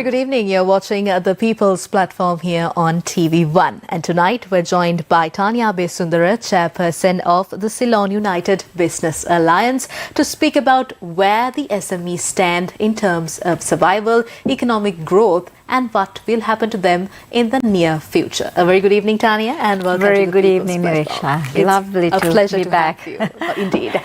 Good evening. You're watching the People's Platform here on TV1. And tonight we're joined by Tania Abeysundara, chairperson of the Ceylon United Business Alliance, to speak about where the SMEs stand in terms of survival, economic growth, and what will happen to them in the near future. A very good evening, Tania, and welcome very to the good People's evening, Platform. Nirisha. Lovely to pleasure be to back. have you. Indeed.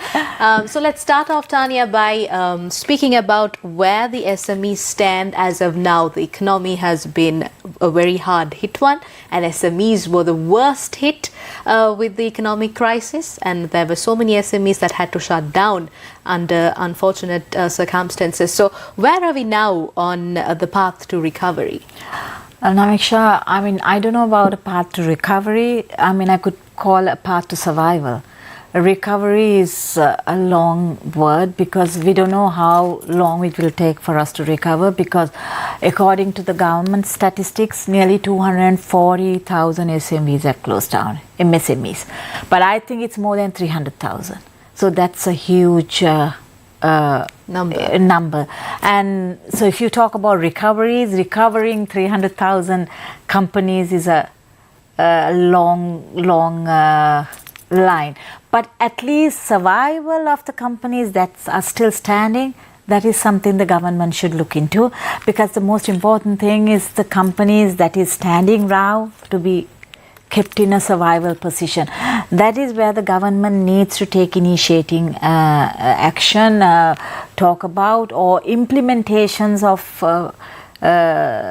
So let's start off, Tania, by speaking about where the SMEs stand as of now. The economy has been a very hard hit one, and SMEs were the worst hit with the economic crisis, and there were so many SMEs that had to shut down under unfortunate circumstances. So where are we now on the path to recovery? Namisha, I don't know about a path to recovery. I could call a path to survival. Recovery is a long word because we don't know how long it will take for us to recover, because according to the government statistics, nearly 240,000 SMEs have closed down, MSMEs. But I think it's more than 300,000. So that's a huge number. And so if you talk about recoveries, recovering 300,000 companies is a long line. But at least survival of the companies that are still standing, that is something the government should look into, because the most important thing is the companies that is standing now to be kept in a survival position. That is where the government needs to take initiating action, talk about, or implementations of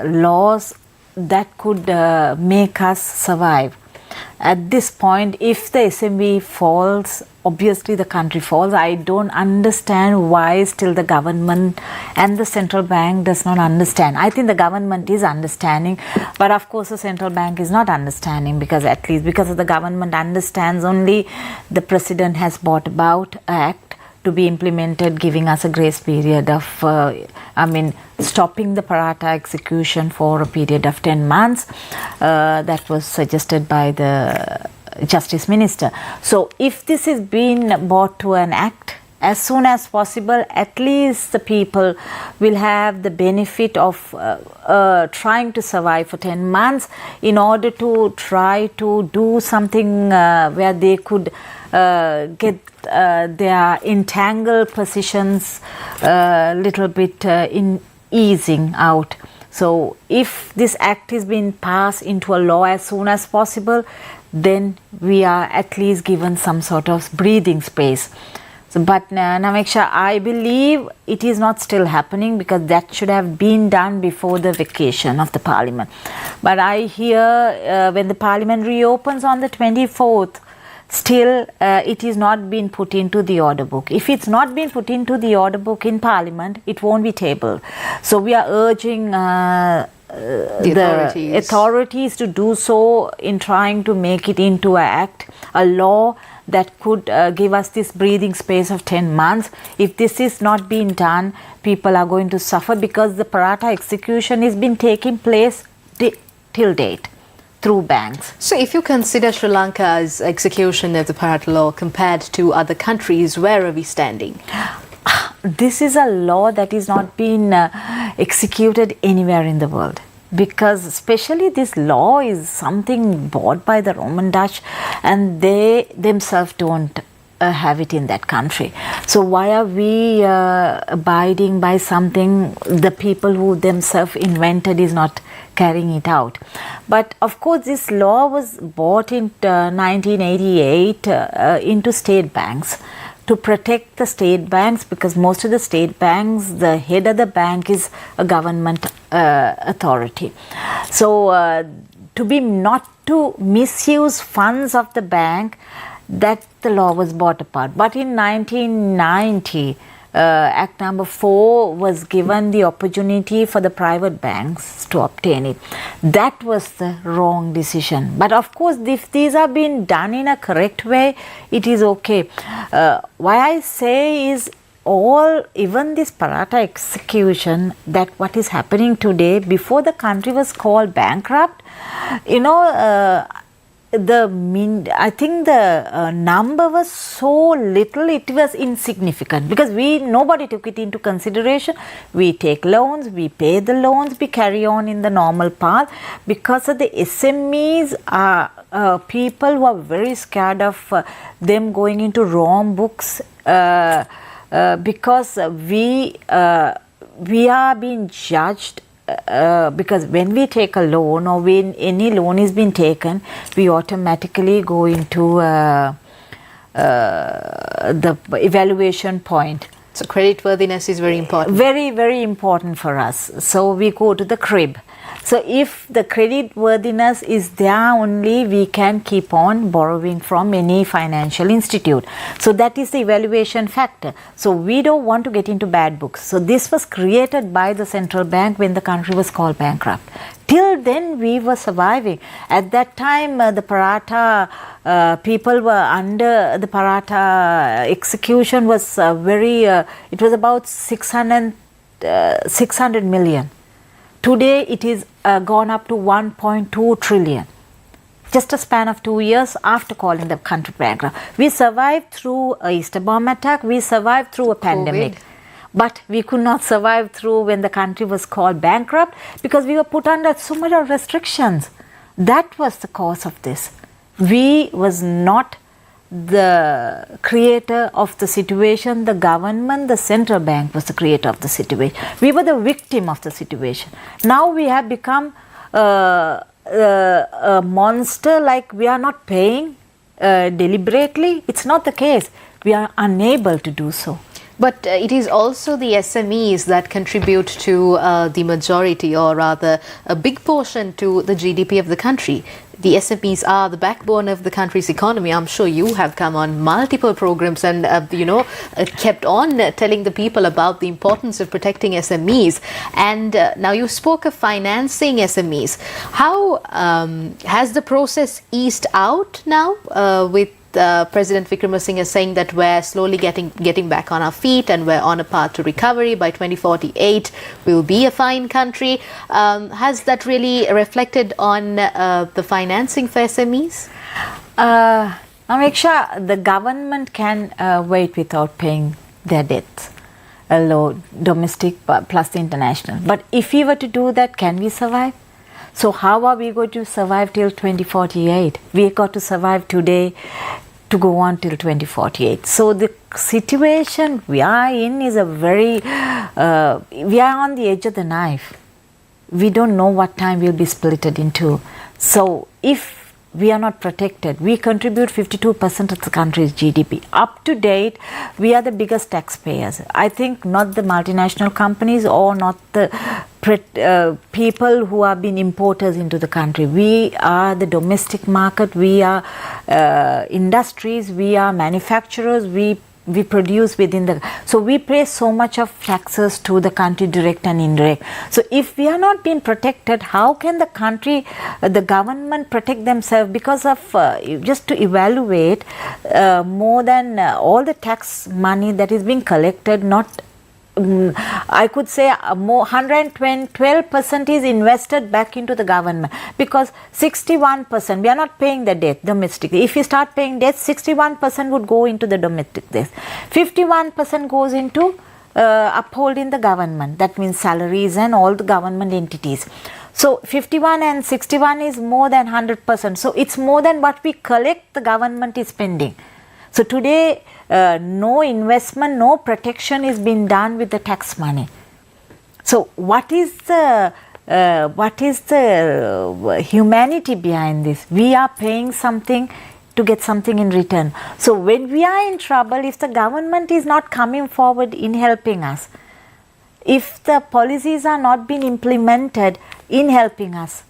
laws that could make us survive. At this point, if the SME falls, obviously the country falls. I don't understand why still the government and the central bank does not understand. I think the government is understanding, but of course the central bank is not understanding, because at least because the government understands only, the president has brought about act to be implemented, giving us a grace period of, stopping the Parata execution for a period of 10 months. That was suggested by the Justice Minister. So if this is being brought to an act as soon as possible, at least the people will have the benefit of trying to survive for 10 months in order to try to do something where they could get their entangled positions a little bit in easing out. So if this act is being passed into a law as soon as possible, then we are at least given some sort of breathing space. So, but Namiksha, I believe it is not still happening, because that should have been done before the vacation of the parliament. But I hear when the parliament reopens on the 24th, still it is not been put into the order book. If it's not been put into the order book in parliament, it won't be tabled. So we are urging the authorities to do so in trying to make it into an act, a law that could give us this breathing space of 10 months. If this is not being done, people are going to suffer, because the Parata execution has been taking place till date through banks. So if you consider Sri Lanka's execution of the Parata law compared to other countries, where are we standing? This is a law that is not being executed anywhere in the world, because especially this law is something bought by the Roman Dutch, and they themselves don't have it in that country. So why are we abiding by something the people who themselves invented is not carrying it out? But of course this law was bought in 1988 into state banks, to protect the state banks, because most of the state banks, the head of the bank is a government authority. So not to misuse funds of the bank, that the law was brought apart. But in 1990, Act number 4 was given the opportunity for the private banks to obtain it. That was the wrong decision. But of course, if these are being done in a correct way, it is okay. Why I say is, even this Parata execution, that what is happening today, before the country was called bankrupt, I think the number was so little, it was insignificant because nobody took it into consideration. We take loans, we pay the loans, we carry on in the normal path. Because of the SMEs are people who are very scared of them going into wrong books because we are being judged. Because when we take a loan or when any loan is being taken, we automatically go into the evaluation point. So creditworthiness is very important. Very, very important for us. So we go to the crib. So if the creditworthiness is there only, we can keep on borrowing from any financial institute. So that is the evaluation factor. So we don't want to get into bad books. So this was created by the central bank when the country was called bankrupt. Till then we were surviving. At that time the Parata people were under the Parata execution was it was about 600 million. Today it is gone up to 1.2 trillion. Just a span of 2 years after calling the country bankrupt. We survived through a Easter bomb attack. We survived through a pandemic. But we could not survive through when the country was called bankrupt because we were put under so much of restrictions. That was the cause of this. We was not the creator of the situation. The government, the central bank was the creator of the situation. We were the victim of the situation. Now we have become a monster, like we are not paying deliberately. It's not the case. We are unable to do so. But it is also the SMEs that contribute to the majority, or rather a big portion to the GDP of the country. The SMEs are the backbone of the country's economy. I'm sure you have come on multiple programs and kept on telling the people about the importance of protecting SMEs. And now you spoke of financing SMEs. How has the process eased out now with President Wickremesinghe saying that we're slowly getting back on our feet and we're on a path to recovery? By 2048 we'll be a fine country. Has that really reflected on the financing for SMEs? Namiksha, the government can wait without paying their debts, domestic plus the international. But if we were to do that, can we survive? So how are we going to survive till 2048? We got to survive today to go on till 2048. So the situation we are in is a very, we are on the edge of the knife. We don't know what time we'll be splitted into. So if we are not protected, we contribute 52% of the country's GDP. Up to date, we are the biggest taxpayers. I think not the multinational companies or not the people who have been importers into the country. We are the domestic market, we are industries, we are manufacturers, we produce within the, so we pay so much of taxes to the country, direct and indirect. So if we are not being protected, how can the country, the government protect themselves? Because of just to evaluate more than all the tax money that is being collected, not I could say more 112% is invested back into the government, because 61% we are not paying the debt domestically. If you start paying debt, 61% would go into the domestic debt, 51% goes into upholding the government, that means salaries and all the government entities. So 51 and 61 is more than 100%. So it's more than what we collect the government is spending. So today no investment, no protection is being done with the tax money. So what is the humanity behind this? We are paying something to get something in return. So when we are in trouble, if the government is not coming forward in helping us, if the policies are not being implemented in helping us,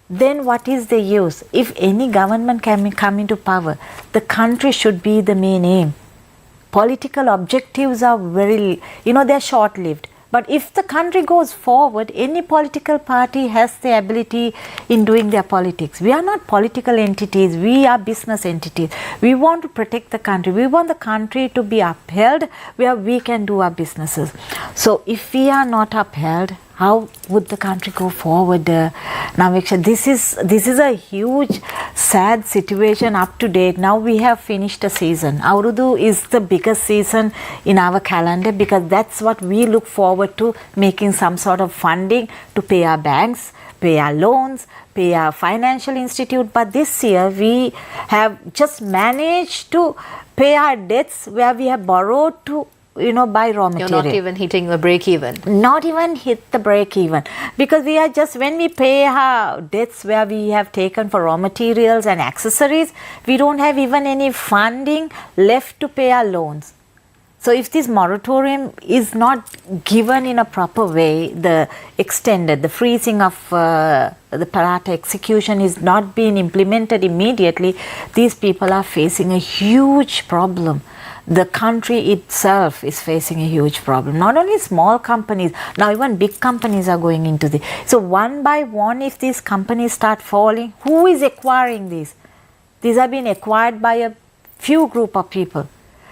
then what is the use? If any government can come into power, the country should be the main aim. Political objectives are very, they're short-lived. But if the country goes forward, any political party has the ability in doing their politics. We are not political entities, we are business entities. We want to protect the country. We want the country to be upheld where we can do our businesses. So if we are not upheld, how would the country go forward? Naviksha, this is a huge sad situation up to date. Now we have finished a season. Aurudu is the biggest season in our calendar because that's what we look forward to, making some sort of funding to pay our banks, pay our loans, pay our financial institute. But this year we have just managed to pay our debts where we have borrowed to buy raw material. You're not even hitting the break even. Not even hit the break even, because we are just, when we pay our debts where we have taken for raw materials and accessories, we don't have even any funding left to pay our loans. So if this moratorium is not given in a proper way, the freezing of the Parata execution is not being implemented immediately, these people are facing a huge problem. The country itself is facing a huge problem. Not only small companies, now even big companies are going into this. So one by one, if these companies start falling, who is acquiring these? These are being acquired by a few group of people.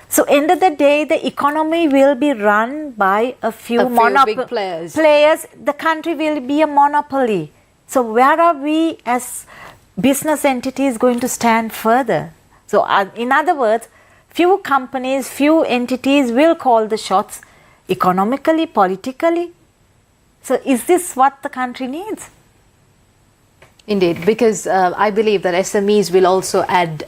So end of the day, the economy will be run by a few big players. The country will be a monopoly. So where are we as business entities going to stand further? So in other words, few companies, few entities will call the shots economically, politically. So is this what the country needs? Indeed, because I believe that SMEs will also add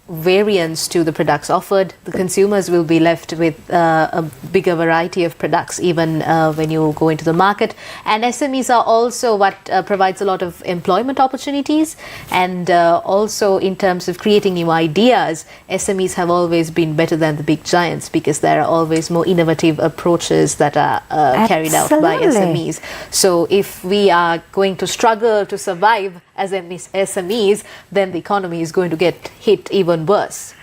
variance to the products offered. The consumers will be left with a bigger variety of products even when you go into the market. And SMEs are also what provides a lot of employment opportunities, and also in terms of creating new ideas, SMEs have always been better than the big giants because there are always more innovative approaches that are carried out by SMEs. So if we are going to struggle to survive as SMEs, then the economy is going to get hit even worse.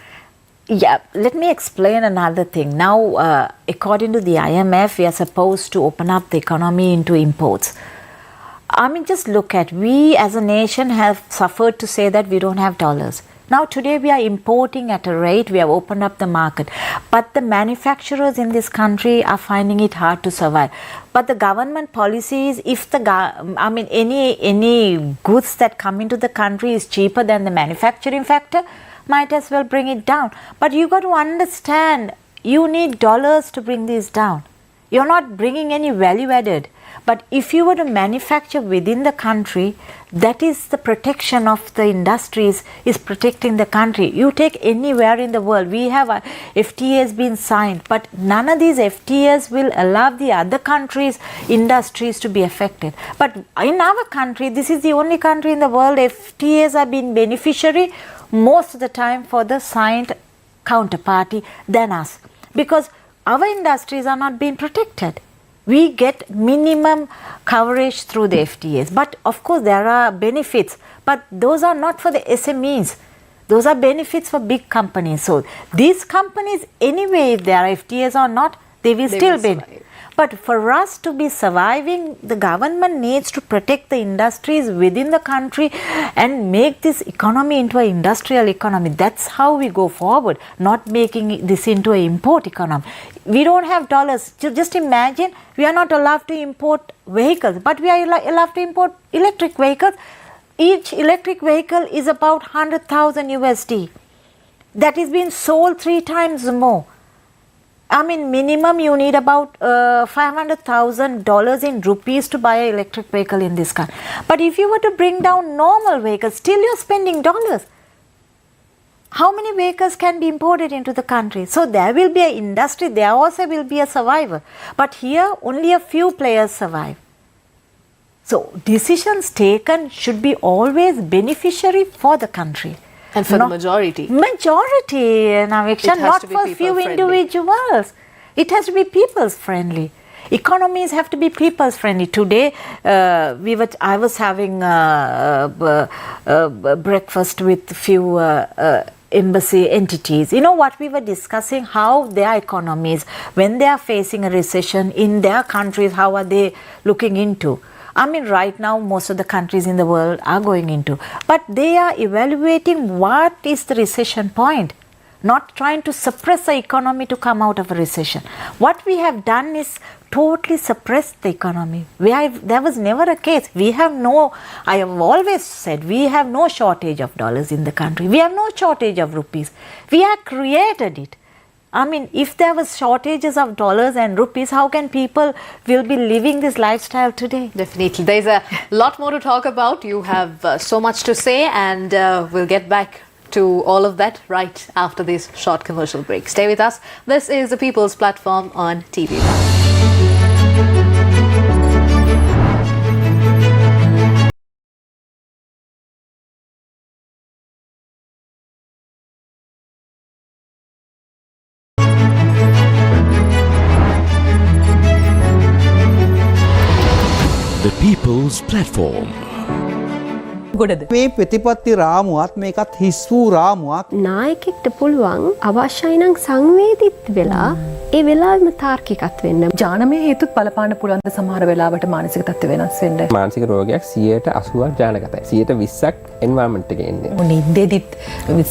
Yeah, let me explain another thing. Now, according to the IMF, we are supposed to open up the economy into imports. I mean, just look at, we as a nation have suffered to say that we don't have dollars. Now today we are importing at a rate, we have opened up the market. But the manufacturers in this country are finding it hard to survive. But the government policies, if any goods that come into the country is cheaper than the manufacturing factor, might as well bring it down. But you got to understand, you need dollars to bring these down. You're not bringing any value added. But if you were to manufacture within the country, that is the protection of the industries, is protecting the country. You take anywhere in the world, we have FTAs been signed, but none of these FTAs will allow the other countries' industries to be affected. But in our country, this is the only country in the world FTAs have been beneficiary most of the time for the signed counterparty than us, because our industries are not being protected. We get minimum coverage through the FTAs. But of course there are benefits, but those are not for the SMEs. Those are benefits for big companies. So these companies, anyway, if there are FTAs or not, they will still be. But for us to be surviving, the government needs to protect the industries within the country and make this economy into an industrial economy. That's how we go forward, not making this into an import economy. We don't have dollars. Just imagine, we are not allowed to import vehicles, but we are allowed to import electric vehicles. Each electric vehicle is about 100,000 USD. That is being sold 3 times more. I mean, minimum you need about $500,000 in rupees to buy an electric vehicle in this country. But if you were to bring down normal vehicles, still you're spending dollars. How many vehicles can be imported into the country? So there will be an industry, there also will be a survivor. But here only a few players survive. So decisions taken should be always beneficiary for the country. And for the majority. Majority, Naveksha, not for few individuals. It has to be people's friendly. Economies have to be people's friendly. Today, I was having breakfast with few embassy entities. You know what we were discussing? How their economies, when they are facing a recession in their countries, how are they looking into? I mean, right now, most of the countries in the world are going into. But they are evaluating what is the recession point, not trying to suppress the economy to come out of a recession. What we have done is totally suppressed the economy. There was never a case. I have always said, we have no shortage of dollars in the country. We have no shortage of rupees. We have created it. I mean, if there was shortages of dollars and rupees, how can people will be living this lifestyle today? Definitely. There's a lot more to talk about. You have so much to say, and we'll get back to all of that right after this short commercial break. Stay with us. This is the People's Platform on TV. The People's Platform. මේ ප්‍රතිපත්ති රාමුවත් මේකත් හිස් වූ රාමුවක්. නායකෙක්ට පුළුවන් අවශ්‍යයි නම් සංවේදීත් වෙලා ඒ වෙලාවෙම තාර්කිකත් වෙන්න. ජානමය හේතුත් බලපාන්න පුළුවන් ද සමහර වෙලාවට මානසික තත්ත්ව වෙනස් වෙන්න. මානසික රෝගයක් 80%ක් ජානගතයි. 20%ක් එන්වයරන්මන්ට් එකේ ඉන්නේ. නින්දේදිත්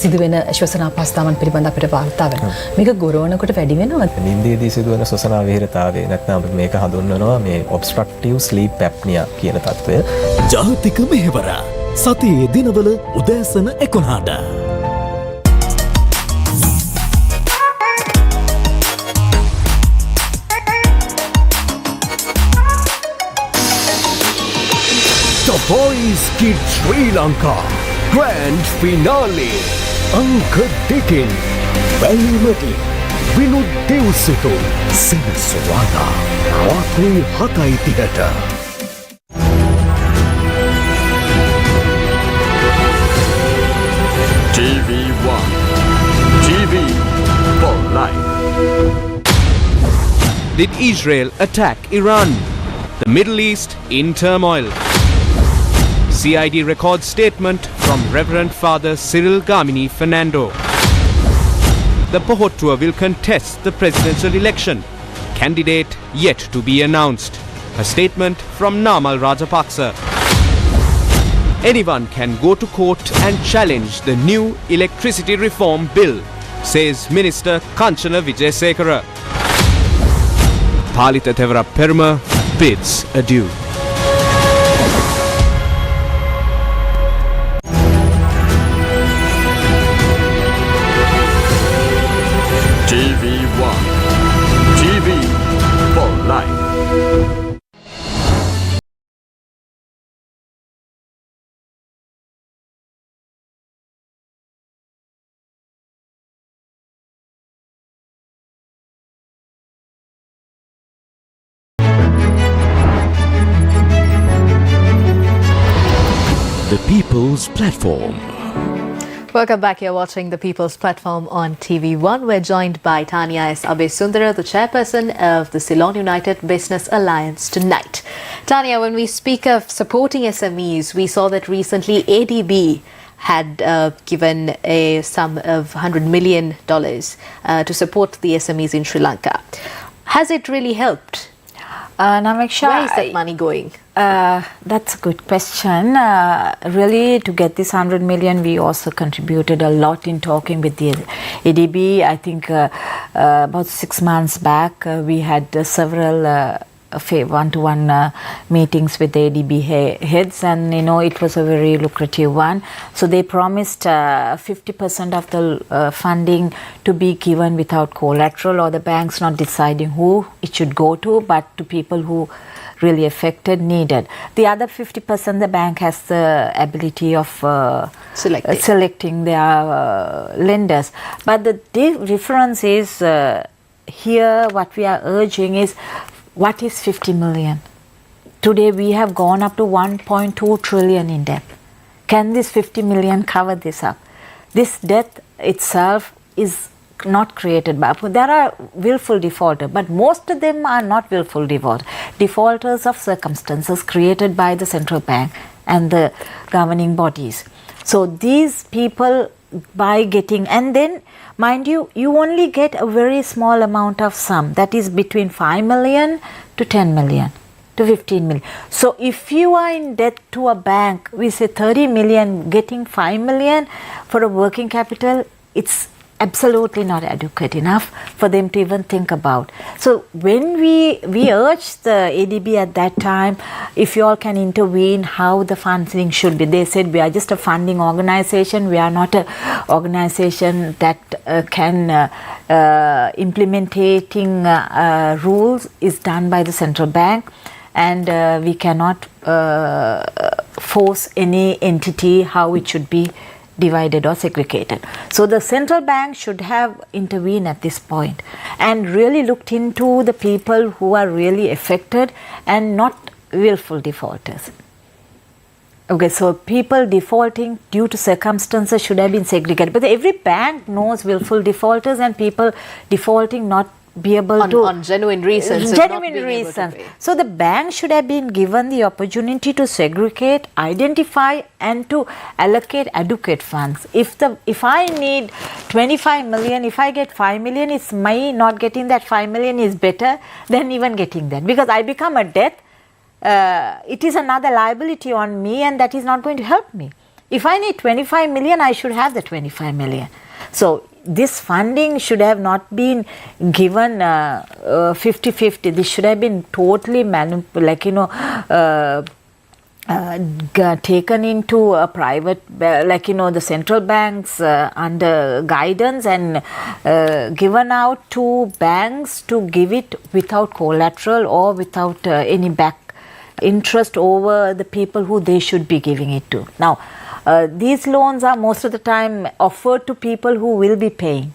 සිදුවෙන ශ්වසන අපහසුතාවන් පිළිබඳ අපිට වාර්තා වෙනවා. මේක ගොරවනකොට වැඩි වෙනවද? නින්දේදී සිදුවන ශ්වසන අවහිරතාවය නැත්නම් අපි මේක හඳුන්වනවා මේ obstructive sleep apnea කියන තත්ත්වය. ජාතික මෙහෙවර සතියේ දිනවල උදෑසන 11ට. The Boys Kid Sri Lanka Grand Finale. Anka Dekin, Valimati, Vinud Devsutu, Sensuada, Rakri Hatai Theatre. TV1. TV for life. Did Israel attack Iran? The Middle East in turmoil. CID records statement from Reverend Father Cyril Gamini Fernando. The Pohot tour will contest the presidential election. Candidate yet to be announced. A statement from Namal Rajapaksa. Anyone can go to court and challenge the new electricity reform bill, says Minister Kanchana Wijesekara. Palita Tevara Perma bids adieu. TV1. TV for life. The People's Platform. Welcome back. You're watching the People's Platform on TV1. We're joined by Tania Abeysundara, the chairperson of the Ceylon United Business Alliance tonight. Tania, when we speak of supporting SMEs, we saw that recently ADB had given a sum of $100 million to support the SMEs in Sri Lanka. Has it really helped? Namaksha, where is that money going? That's a good question. Really, to get this 100 million, we also contributed a lot in talking with the ADB. I think about 6 months back, we had several one-to-one meetings with the ADB heads, and it was a very lucrative one. So they promised 50% of the funding to be given without collateral, or the banks not deciding who it should go to, but to people who really affected, needed. The other 50%, the bank has the ability of selecting their lenders. But the difference is here what we are urging is, what is 50 million? Today we have gone up to 1.2 trillion in debt. Can this 50 million cover this up? This debt itself is not created by, there are willful defaulters, but most of them are not willful defaulters of circumstances created by the central bank and the governing bodies. So these people, by getting, and then mind you, you only get a very small amount of sum, that is between 5 million to 10 million to 15 million. So if you are in debt to a bank, we say 30 million, getting 5 million for a working capital, it's absolutely not adequate enough for them to even think about. So when we urged the ADB at that time, if you all can intervene, how the funding should be. They said we are just a funding organization. We are not an organization that can implementing rules is done by the central bank, and we cannot force any entity how it should be divided or segregated. So the central bank should have intervened at this point and really looked into the people who are really affected and not willful defaulters. Okay, so people defaulting due to circumstances should have been segregated. But every bank knows willful defaulters and people defaulting not be able to on genuine reasons. Genuine reasons. So the bank should have been given the opportunity to segregate, identify, and to allocate adequate funds. If I need 25 million, if I get 5 million, it's my not getting that 5 million is better than even getting that, because I become a debt. It is another liability on me, and that is not going to help me. If I need 25 million, I should have the 25 million. So this funding should have not been given 50-50. This should have been totally taken into a private, the central banks under guidance, and given out to banks to give it without collateral or without any back interest over the people who they should be giving it to. Now, these loans are most of the time offered to people who will be paying.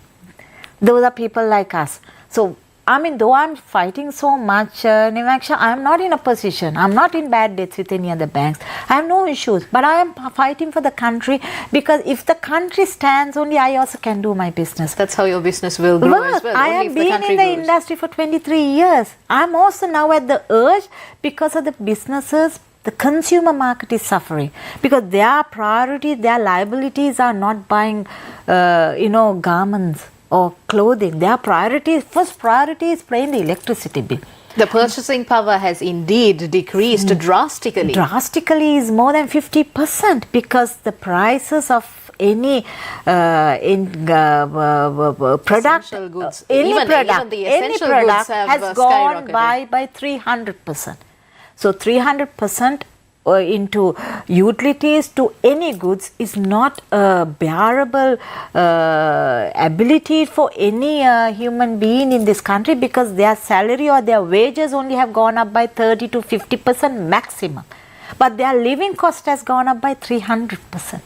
Those are people like us. So, I mean, though I'm fighting so much, Nivaksha, I'm not in a position, I'm not in bad debts with any other banks. I have no issues, but I am fighting for the country, because if the country stands, only I also can do my business. That's how your business will grow as well. I have been in the industry for 23 years. I'm also now at the urge, because of the businesses, the consumer market is suffering, because their priority, their liabilities are not buying, garments or clothing. Their first priority is paying the electricity bill. The purchasing power has indeed decreased drastically. Drastically is more than 50%, because the prices of any product, essential goods, any product has gone skyrocketed by 300%. So 300% into utilities to any goods is not a bearable ability for any human being in this country, because their salary or their wages only have gone up by 30 to 50% maximum, but their living cost has gone up by 300%.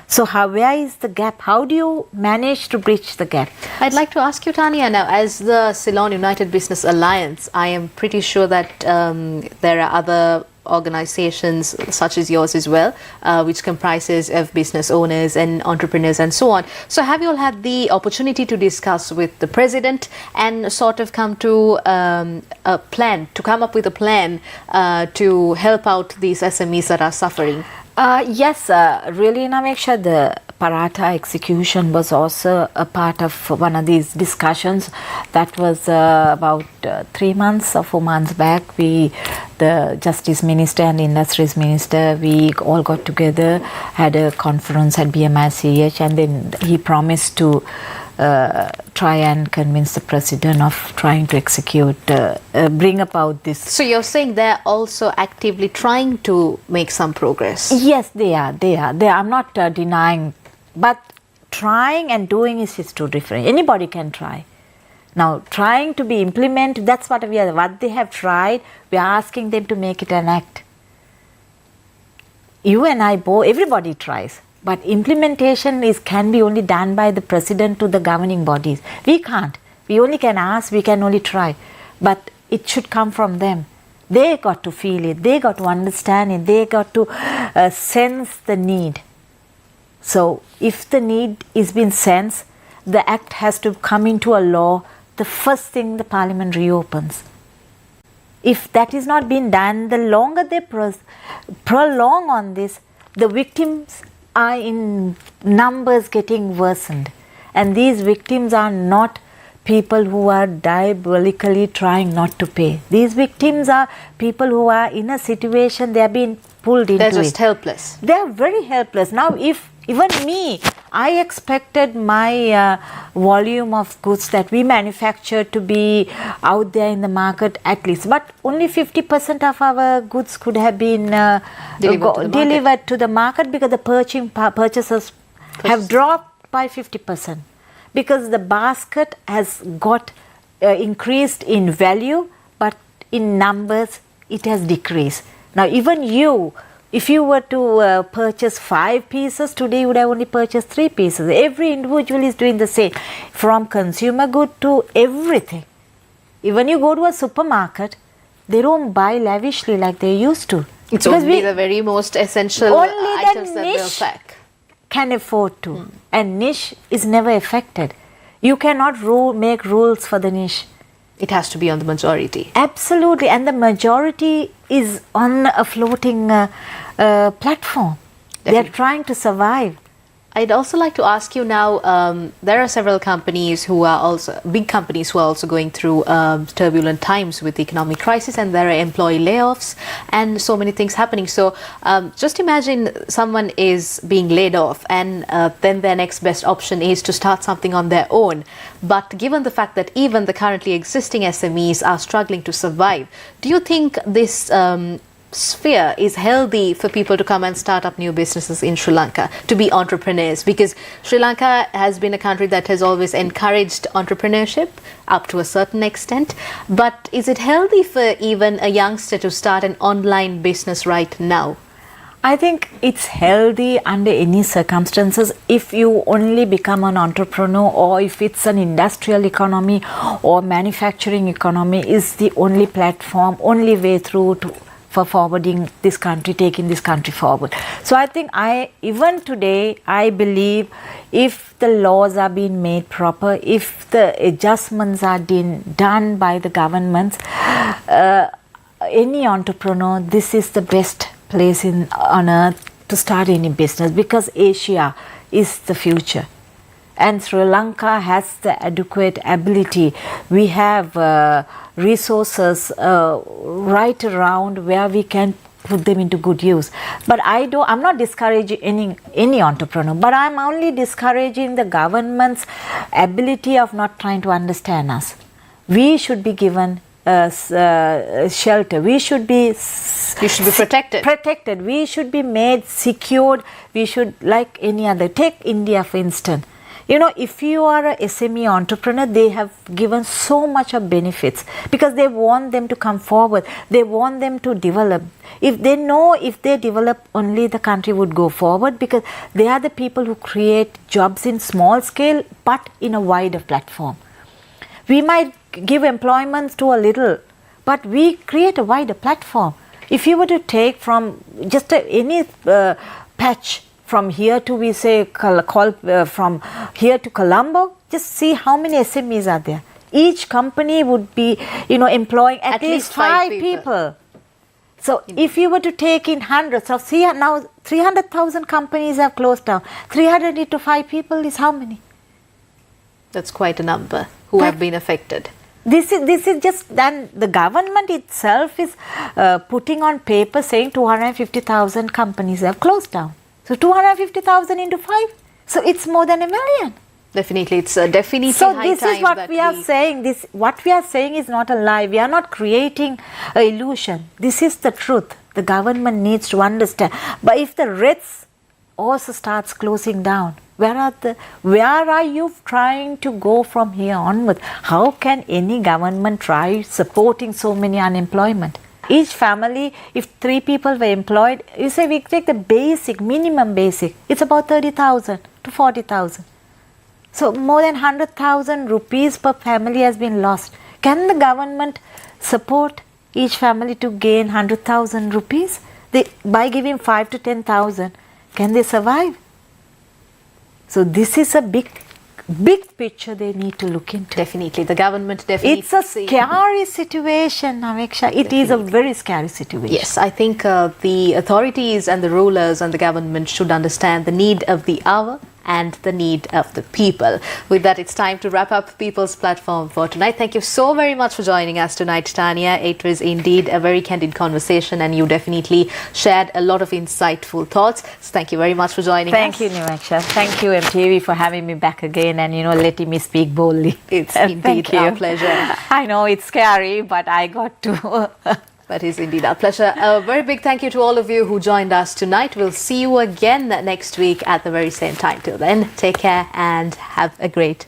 So where is the gap? How do you manage to bridge the gap? I'd like to ask you, Tania, now, as the Ceylon United Business Alliance, I am pretty sure that there are other organizations such as yours as well, which comprises of business owners and entrepreneurs and so on. So have you all had the opportunity to discuss with the president and sort of come to a plan, to come up with a plan to help out these SMEs that are suffering? Yes, really, Nameksha, the Parata execution was also a part of one of these discussions. That was about 3 months or 4 months back. The Justice Minister and the Industries Minister, we all got together, had a conference at BMICH, and then he promised to try and convince the president of trying to execute, bring about this. So you're saying they're also actively trying to make some progress? Yes, they are. I'm not denying, but trying and doing is two different. Anybody can try. Now, trying to be implemented, that's what they have tried, we are asking them to make it an act. You and I both, everybody tries. But implementation can be only done by the president to the governing bodies. We can't. We only can ask, we can only try. But it should come from them. They got to feel it. They got to understand it. They got to sense the need. So if the need is being sensed, the act has to come into a law the first thing the parliament reopens. If that is not being done, the longer they prolong on this, the victims are in numbers getting worsened. And these victims are not people who are diabolically trying not to pay. These victims are people who are in a situation, they are being pulled into it. They're just helpless. They are very helpless. Now, if Even me, I expected my volume of goods that we manufacture to be out there in the market at least. But only 50% of our goods could have been delivered to the market because the purchases have dropped by 50%. Because the basket has got increased in value, but in numbers it has decreased. Now even you, if you were to purchase 5 pieces, today you would have only purchased 3 pieces. Every individual is doing the same, from consumer good to everything. Even you go to a supermarket, they don't buy lavishly like they used to. It's because only the very most essential only items the that they'll niche pack. can afford to. And niche is never affected. You cannot make rules for the niche. It has to be on the majority. Absolutely, and the majority is on a floating platform. They are trying to survive. I'd also like to ask you now, there are several companies who are also, big companies who are also going through turbulent times with the economic crisis, and there are employee layoffs and so many things happening. So just imagine someone is being laid off and then their next best option is to start something on their own. But given the fact that even the currently existing SMEs are struggling to survive, do you think this sphere is healthy for people to come and start up new businesses in Sri Lanka, to be entrepreneurs? Because Sri Lanka has been a country that has always encouraged entrepreneurship up to a certain extent. But is it healthy for even a youngster to start an online business right now? I think it's healthy under any circumstances if you only become an entrepreneur, or if it's an industrial economy or manufacturing economy is the only platform, only way through for forwarding this country, taking this country forward. So I think even today, I believe if the laws are being made proper, if the adjustments are being done by the governments, any entrepreneur, this is the best place on earth to start any business, because Asia is the future. And Sri Lanka has the adequate ability. We have resources right around where we can put them into good use. But I'm not discouraging any entrepreneur, but I'm only discouraging the government's ability of not trying to understand us. We should be given shelter. We should be protected. We should be made secured. We should, like any other. Take India for instance. You know, if you are a SME entrepreneur, they have given so much of benefits because they want them to come forward. They want them to develop. If they know if they develop, only the country would go forward, because they are the people who create jobs in small scale but in a wider platform. We might give employment to a little, but we create a wider platform. If you were to take from just any patch, from here to, we say, from here to Colombo, just see how many SMEs are there. Each company would be, employing at least 5 people. So if you were to take in hundreds of, see now 300,000 companies have closed down. 300 into 5 people is how many? That's quite a number who have been affected. This is just, then the government itself is putting on paper saying 250,000 companies have closed down. So 250,000 into 5, so it's more than 1 million. Definitely, it's definitely so high this time is what we are saying. What we are saying is not a lie. We are not creating an illusion. This is the truth. The government needs to understand. But if the Reds also starts closing down, where are you trying to go from here onward? How can any government try supporting so many unemployment? Each family, if 3 people were employed, you say we take the basic, minimum basic, it's about 30,000 to 40,000. So more than 100,000 rupees per family has been lost. Can the government support each family to gain 100,000 rupees? By giving 5 to 10,000, can they survive? So this is a big picture they need to look into. Definitely, the government definitely. It's a scary situation, Ameksha. It is a very scary situation. Yes, I think the authorities and the rulers and the government should understand the need of the hour and the need of the people. With that, it's time to wrap up People's Platform for tonight. Thank you so very much for joining us tonight, Tania. It was indeed a very candid conversation, and you definitely shared a lot of insightful thoughts. So thank you very much for joining us. Thank you, Nimaksha. Thank you, MTV, for having me back again and, letting me speak boldly. It's indeed our pleasure. I know it's scary, but I got to. That is indeed our pleasure. A very big thank you to all of you who joined us tonight. We'll see you again next week at the very same time. Till then, take care and have a great